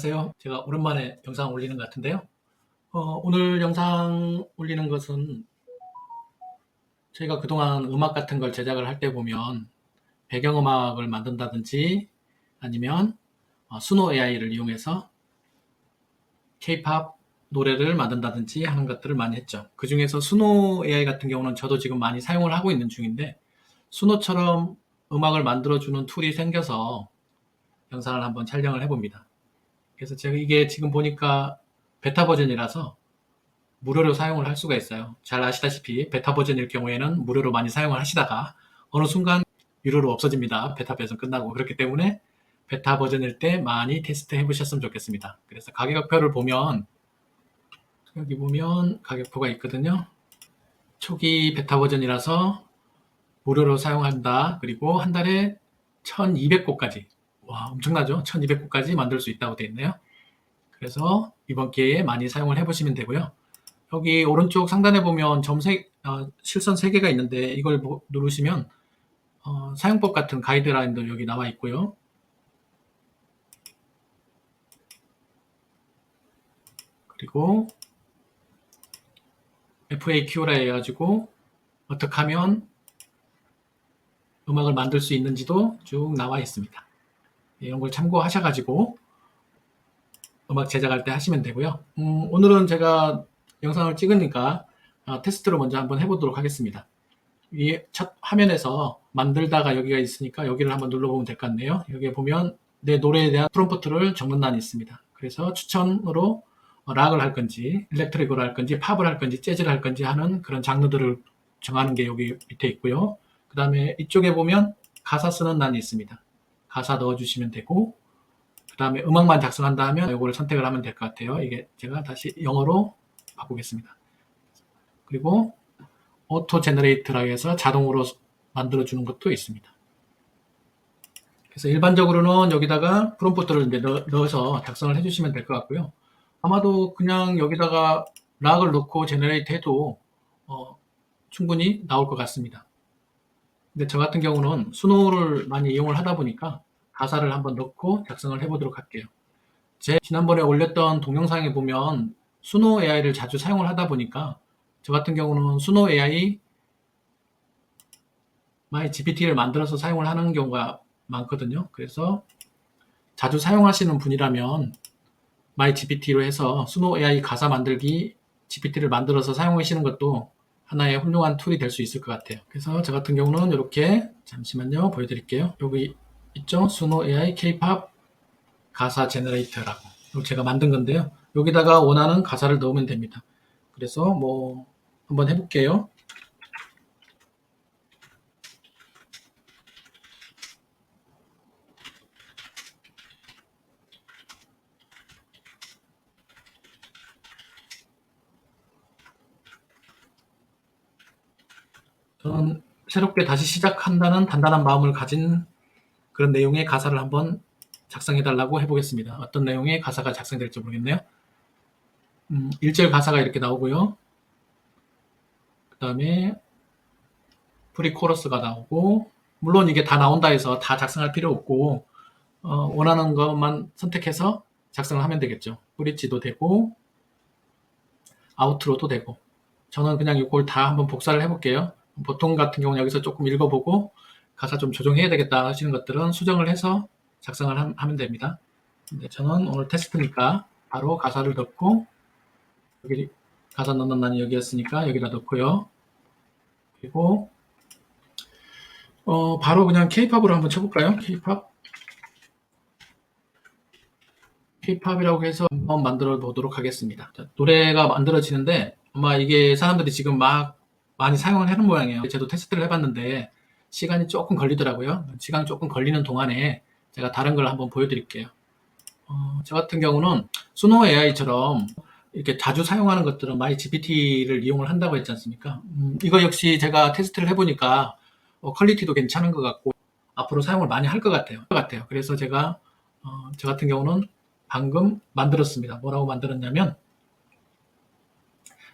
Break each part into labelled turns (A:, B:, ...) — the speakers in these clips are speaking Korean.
A: 안녕하세요. 제가 오랜만에 영상 올리는 것 같은데요. 오늘 영상 올리는 것은 저희가 그동안 음악 같은 걸 제작을 할 때 보면 배경음악을 만든다든지 아니면 수노 AI를 이용해서 K-pop 노래를 만든다든지 하는 것들을 많이 했죠. 그 중에서 수노 AI 같은 경우는 저도 지금 많이 사용을 하고 있는 중인데, 수노처럼 음악을 만들어주는 툴이 생겨서 영상을 한번 촬영을 해봅니다. 그래서 제가 이게 지금 보니까 베타 버전이라서 무료로 사용을 할 수가 있어요. 잘 아시다시피 베타 버전일 경우에는 무료로 많이 사용을 하시다가 어느 순간 유료로 없어집니다. 베타 버전 끝나고. 그렇기 때문에 베타 버전일 때 많이 테스트 해보셨으면 좋겠습니다. 그래서 가격표를 보면 여기 보면 가격표가 있거든요. 초기 베타 버전이라서 무료로 사용한다. 그리고 한 달에 1200곡까지, 와 엄청나죠? 1200곡까지 만들 수 있다고 되어 있네요. 그래서 이번 기회에 많이 사용을 해보시면 되고요. 여기 오른쪽 상단에 보면 실선 3개가 있는데 이걸 누르시면 사용법 같은 가이드라인도 여기 나와 있고요. 그리고 FAQ라 해가지고 어떻게 하면 음악을 만들 수 있는지도 쭉 나와 있습니다. 이런 걸 참고하셔가지고 음악 제작할 때 하시면 되고요. 오늘은 제가 영상을 찍으니까 테스트로 먼저 한번 해보도록 하겠습니다. 이 첫 화면에서 만들다가 여기가 있으니까 여기를 한번 눌러보면 될 것 같네요. 여기에 보면 내 노래에 대한 프롬프트를 적는欄이 있습니다. 그래서 추천으로 락을 할 건지, 일렉트릭으로 할 건지, 팝을 할 건지, 재즈를 할 건지 하는 그런 장르들을 정하는 게 여기 밑에 있고요. 그 다음에 이쪽에 보면 가사 쓰는欄이 있습니다. 가사 넣어주시면 되고, 그 다음에 음악만 작성한다 하면 이거를 선택을 하면 될 것 같아요. 이게 제가 다시 영어로 바꾸겠습니다. 그리고 오토 제너레이트라고 해서 자동으로 만들어주는 것도 있습니다. 그래서 일반적으로는 여기다가 프롬프트를 이제 넣어서 작성을 해주시면 될 것 같고요. 아마도 그냥 여기다가 락을 넣고 제너레이트 해도 충분히 나올 것 같습니다. 근데 저 같은 경우는 수노를 많이 이용을 하다 보니까 가사를 한번 넣고 작성을 해보도록 할게요. 제 지난번에 올렸던 동영상에 보면 수노 AI를 자주 사용을 하다 보니까 저 같은 경우는 수노 AI 마이 GPT를 만들어서 사용을 하는 경우가 많거든요. 그래서 자주 사용하시는 분이라면 마이 GPT로 해서 수노 AI 가사 만들기 GPT를 만들어서 사용하시는 것도 하나의 훌륭한 툴이 될 수 있을 것 같아요. 그래서 저 같은 경우는 이렇게, 잠시만요, 보여드릴게요. 여기 있죠? 수노 AI K-pop 가사 제너레이터라고. 이거 제가 만든 건데요. 여기다가 원하는 가사를 넣으면 됩니다. 그래서 뭐 한번 해볼게요. 저는 새롭게 다시 시작한다는 단단한 마음을 가진 그런 내용의 가사를 한번 작성해달라고 해보겠습니다. 어떤 내용의 가사가 작성될지 모르겠네요. 1절 가사가 이렇게 나오고요. 그 다음에 프리코러스가 나오고, 물론 이게 다 나온다 해서 다 작성할 필요 없고 원하는 것만 선택해서 작성을 하면 되겠죠. 브릿지도 되고 아우트로도 되고. 저는 그냥 이걸 다 한번 복사를 해볼게요. 보통 같은 경우는 여기서 조금 읽어보고 가사 좀 조정해야 되겠다 하시는 것들은 수정을 해서 작성을 하면 됩니다. 근데 저는 오늘 테스트니까 바로 가사를 넣고, 여기 가사 넣는欄이 여기였으니까 여기다 넣고요. 그리고 바로 그냥 K-팝으로 한번 쳐볼까요? K-팝이라고 해서 한번 만들어 보도록 하겠습니다. 자, 노래가 만들어지는데 아마 이게 사람들이 지금 막 많이 사용을 하는 모양이에요. 저도 테스트를 해봤는데 시간이 조금 걸리더라고요. 시간이 조금 걸리는 동안에 제가 다른 걸 한번 보여드릴게요. 저 같은 경우는 수노 AI처럼 이렇게 자주 사용하는 것들은 마이 GPT를 이용을 한다고 했지 않습니까? 이거 역시 제가 테스트를 해보니까 퀄리티도 괜찮은 것 같고 앞으로 사용을 많이 할 것 같아요. 그래서 제가 저 같은 경우는 방금 만들었습니다. 뭐라고 만들었냐면,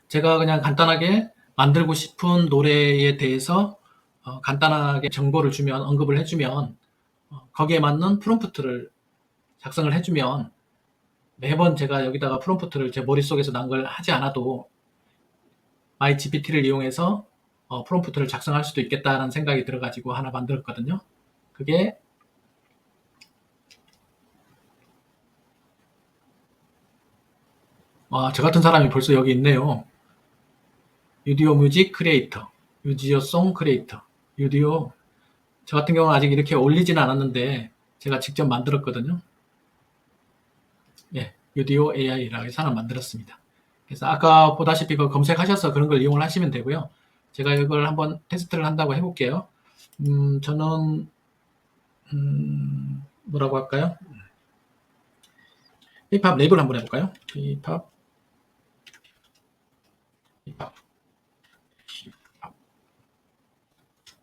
A: 제가 그냥 간단하게 만들고 싶은 노래에 대해서 간단하게 정보를 주면, 언급을 해주면 거기에 맞는 프롬프트를 작성을 해주면 매번 제가 여기다가 프롬프트를 제 머릿속에서 난 걸 하지 않아도 마이 GPT를 이용해서 프롬프트를 작성할 수도 있겠다는 생각이 들어가지고 하나 만들었거든요. 그게 저 같은 사람이 벌써 여기 있네요. 유디오 뮤직 크리에이터, 유디오 송 크리에이터, 유디오. 저 같은 경우는 아직 이렇게 올리지는 않았는데 제가 직접 만들었거든요. 예, 유디오 AI라고 해서 하나 만들었습니다. 그래서 아까 보다시피 그 검색하셔서 그런 걸 이용을 하시면 되고요. 제가 이걸 한번 테스트를 한다고 해볼게요. 저는 뭐라고 할까요? 힙합 랩을 한번 해볼까요? 힙합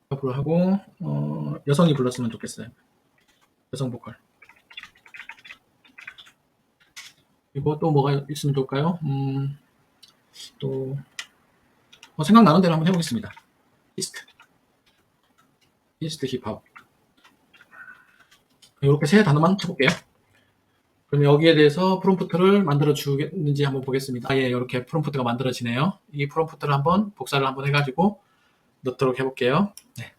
A: 힙합으로 하고 여성이 불렀으면 좋겠어요. 여성 보컬. 그리고 또 뭐가 있으면 좋을까요? 또 생각나는 대로 한번 해보겠습니다. 이스트 힙합. 이렇게 세 단어만 쳐볼게요. 그럼 여기에 대해서 프롬프트를 만들어 주겠는지 한번 보겠습니다. 예, 이렇게 프롬프트가 만들어지네요. 이 프롬프트를 한번 복사를 한번 해가지고 넣도록 해볼게요. 네.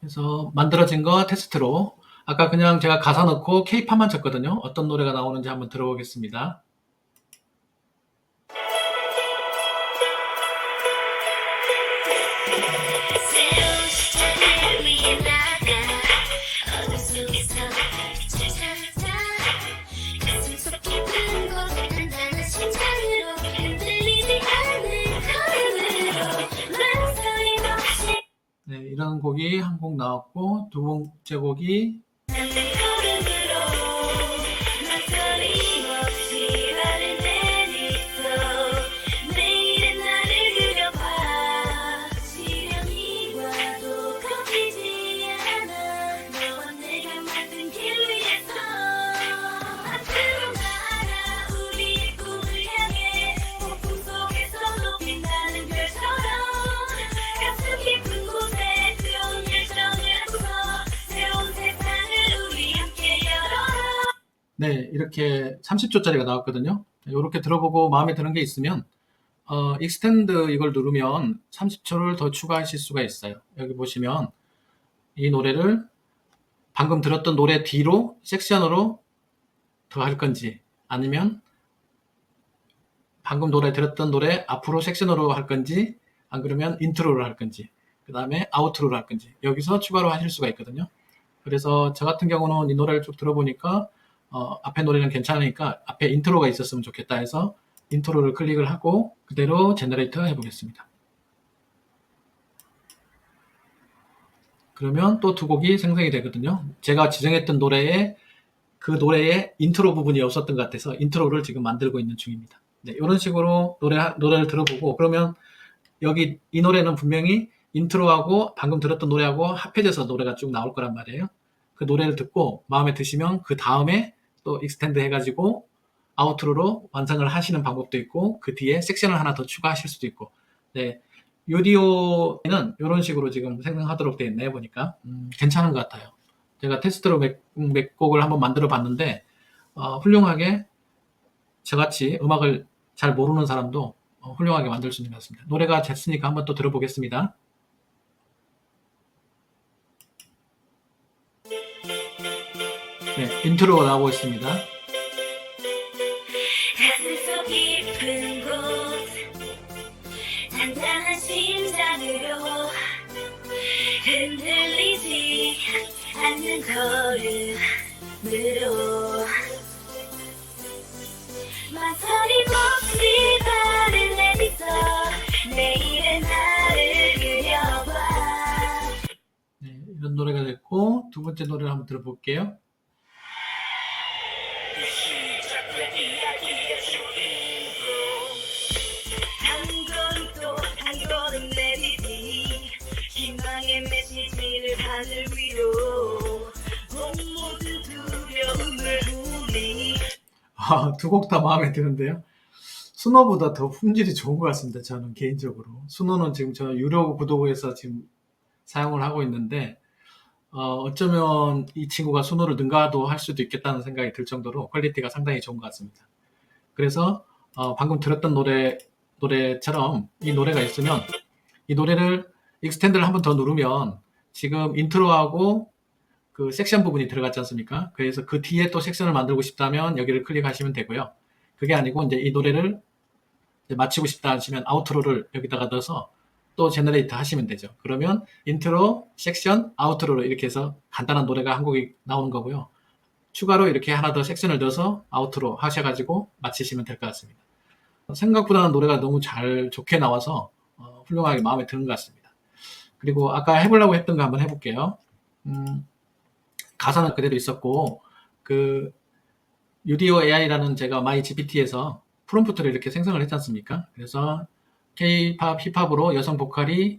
A: 그래서 만들어진 거 테스트로 아까 그냥 제가 가사 넣고 K-팝만 쳤거든요. 어떤 노래가 나오는지 한번 들어보겠습니다. 네, 이런 곡이 한 곡 나왔고 두 번째 곡이 네, 이렇게 30초짜리가 나왔거든요. 이렇게 들어보고 마음에 드는 게 있으면 익스텐드 이걸 누르면 30초를 더 추가하실 수가 있어요. 여기 보시면 이 노래를 방금 들었던 노래 뒤로 섹션으로 더 할 건지 아니면 방금 들었던 노래 앞으로 섹션으로 할 건지 안 그러면 인트로를 할 건지 그 다음에 아우트로를 할 건지 여기서 추가로 하실 수가 있거든요. 그래서 저 같은 경우는 이 노래를 쭉 들어보니까 앞에 노래는 괜찮으니까 앞에 인트로가 있었으면 좋겠다 해서 인트로를 클릭을 하고 그대로 제너레이터 해보겠습니다. 그러면 또 두 곡이 생성이 되거든요. 제가 지정했던 노래에 그 노래에 인트로 부분이 없었던 것 같아서 인트로를 지금 만들고 있는 중입니다. 네, 이런 식으로 노래를 들어보고 그러면 여기 이 노래는 분명히 인트로하고 방금 들었던 노래하고 합해져서 노래가 쭉 나올 거란 말이에요. 그 노래를 듣고 마음에 드시면 그 다음에 또 익스텐드 해가지고 아우트로로 완성을 하시는 방법도 있고 그 뒤에 섹션을 하나 더 추가하실 수도 있고 네, 유디오는 이런 식으로 지금 생성하도록 되어 있네요. 보니까 괜찮은 것 같아요. 제가 테스트로 몇 곡을 한번 만들어 봤는데 훌륭하게 저같이 음악을 잘 모르는 사람도 훌륭하게 만들 수 있는 것 같습니다. 노래가 됐으니까 한번 또 들어보겠습니다. 네, 인트로가 나오고 있습니다. 가슴속 깊은 곳 단단한 심장으로 흔들리지 않는 걸음으로 망설임 없이 발을 내딛어 내일의 나를 그려봐. 네, 이런 노래가 됐고 두 번째 노래를 한번 들어볼게요. 희망의 메시지를 하늘 위로 모든 두려움을 우리 두 곡 다 마음에 드는데요. 순호보다 더 품질이 좋은 것 같습니다. 저는 개인적으로. 순호는 지금 저 유료 구독에서 지금 사용을 하고 있는데 어쩌면 이 친구가 순호를 능가도 할 수도 있겠다는 생각이 들 정도로 퀄리티가 상당히 좋은 것 같습니다. 그래서 방금 들었던 노래처럼 이 노래가 있으면 이 노래를 익스텐드를 한 번 더 누르면 지금 인트로하고 그 섹션 부분이 들어갔지 않습니까? 그래서 그 뒤에 또 섹션을 만들고 싶다면 여기를 클릭하시면 되고요. 그게 아니고 이제 이 노래를 이제 마치고 싶다 하시면 아우트로를 여기다가 넣어서 또 제너레이트 하시면 되죠. 그러면 인트로, 섹션, 아우트로로 이렇게 해서 간단한 노래가 한 곡이 나오는 거고요. 추가로 이렇게 하나 더 섹션을 넣어서 아우트로 하셔가지고 마치시면 될 것 같습니다. 생각보다는 노래가 너무 잘 좋게 나와서 훌륭하게 마음에 드는 것 같습니다. 그리고 아까 해보려고 했던 거 한번 해볼게요. 가사는 그대로 있었고 그 UDO AI라는 제가 MyGPT에서 프롬프트를 이렇게 생성을 했지 않습니까? 그래서 K-팝, 힙합으로 여성 보컬이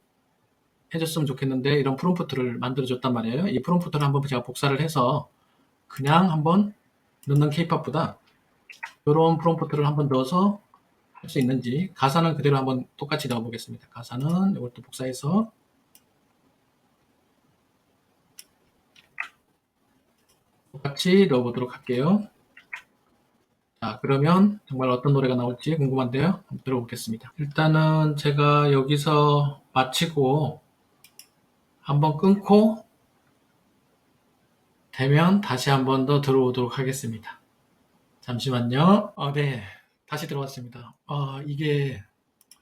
A: 해줬으면 좋겠는데 이런 프롬프트를 만들어줬단 말이에요. 이 프롬프트를 한번 제가 복사를 해서 그냥 한번 넣는 K-팝보다 이런 프롬프트를 한번 넣어서 할 수 있는지 가사는 그대로 한번 똑같이 넣어보겠습니다. 가사는 이것도 복사해서 똑같이 넣어보도록 할게요. 자, 그러면 정말 어떤 노래가 나올지 궁금한데요. 한번 들어보겠습니다. 일단은 제가 여기서 마치고 한번 끊고 되면 다시 한번 더 들어오도록 하겠습니다. 잠시만요. 네. 다시 들어왔습니다. 이게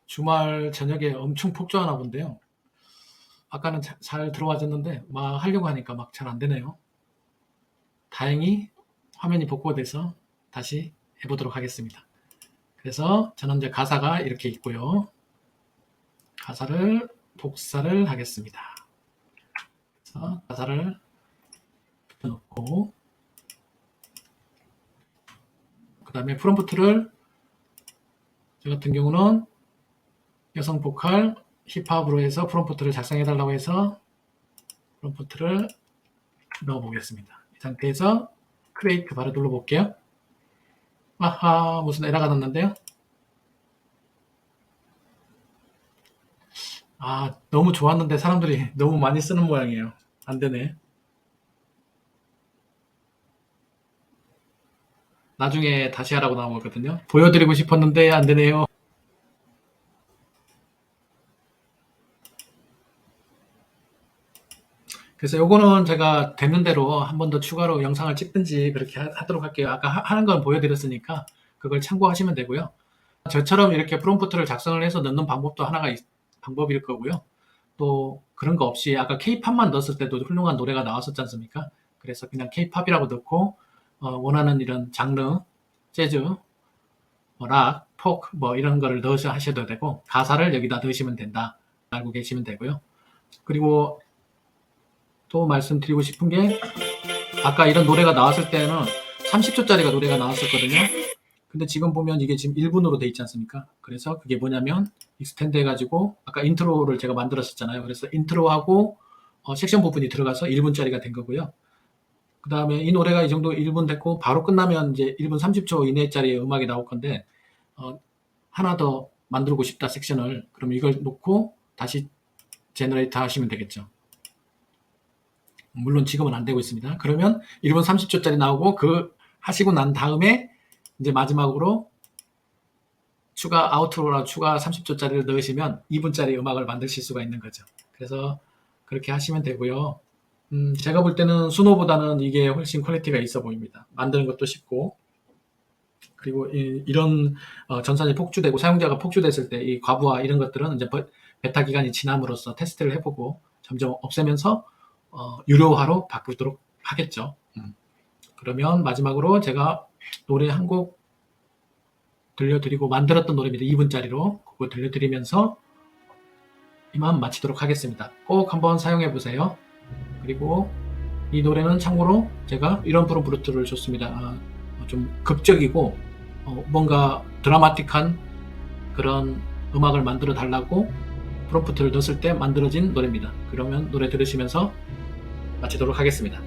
A: 주말 저녁에 엄청 폭주하나 본데요. 아까는 잘 들어와졌는데 막 하려고 하니까 막 잘 안 되네요. 다행히 화면이 복구돼서 다시 해보도록 하겠습니다. 그래서 저는 이제 가사가 이렇게 있고요. 가사를 복사를 하겠습니다. 그래서 가사를 붙여놓고 그 다음에 프롬프트를 저 같은 경우는 여성 보컬 힙합으로 해서 프롬프트를 작성해 달라고 해서 프롬프트를 넣어 보겠습니다. 이 상태에서 크리에이트 바로 눌러 볼게요. 아하, 무슨 에러가 났는데요. 너무 좋았는데 사람들이 너무 많이 쓰는 모양이에요. 안 되네. 나중에 다시 하라고 나오거든요. 보여드리고 싶었는데 안 되네요. 그래서 요거는 제가 되는 대로 한 번 더 추가로 영상을 찍든지 그렇게 하도록 할게요. 아까 하는 건 보여드렸으니까 그걸 참고하시면 되고요. 저처럼 이렇게 프롬프트를 작성을 해서 넣는 방법도 하나가 방법일 거고요. 또 그런 거 없이 아까 K-팝만 넣었을 때도 훌륭한 노래가 나왔었지 않습니까? 그래서 그냥 K-팝이라고 넣고 원하는 이런 장르, 재즈, 락, 포크 뭐 이런 거를 넣으셔 하셔도 되고 가사를 여기다 넣으시면 된다. 알고 계시면 되고요. 그리고 또 말씀드리고 싶은 게 아까 이런 노래가 나왔을 때는 30초짜리가 노래가 나왔었거든요. 근데 지금 보면 이게 지금 1분으로 돼 있지 않습니까? 그래서 그게 뭐냐면 익스텐드 해가지고 아까 인트로를 제가 만들었었잖아요. 그래서 인트로하고 섹션 부분이 들어가서 1분짜리가 된 거고요. 그 다음에 이 노래가 이 정도 1분 됐고 바로 끝나면 이제 1분 30초 이내짜리 음악이 나올 건데 하나 더 만들고 싶다 섹션을 그럼 이걸 놓고 다시 제너레이트 하시면 되겠죠. 물론 지금은 안 되고 있습니다. 그러면 1분 30초짜리 나오고 그 하시고 난 다음에 이제 마지막으로 추가 아우트로라 추가 30초짜리를 넣으시면 2분짜리 음악을 만드실 수가 있는 거죠. 그래서 그렇게 하시면 되고요. 제가 볼 때는 수노보다는 이게 훨씬 퀄리티가 있어 보입니다. 만드는 것도 쉽고 그리고 이런 전산이 폭주되고 사용자가 폭주됐을 때 이 과부하 이런 것들은 이제 베타 기간이 지남으로써 테스트를 해보고 점점 없애면서 유료화로 바꾸도록 하겠죠. 그러면 마지막으로 제가 노래 한 곡 들려드리고 만들었던 노래입니다. 2분짜리로 그거 들려드리면서 이만 마치도록 하겠습니다. 꼭 한번 사용해 보세요. 그리고 이 노래는 참고로 제가 이런 프롬프트를 줬습니다. 좀 극적이고 뭔가 드라마틱한 그런 음악을 만들어 달라고 프롬프트를 넣었을 때 만들어진 노래입니다. 그러면 노래 들으시면서 마치도록 하겠습니다.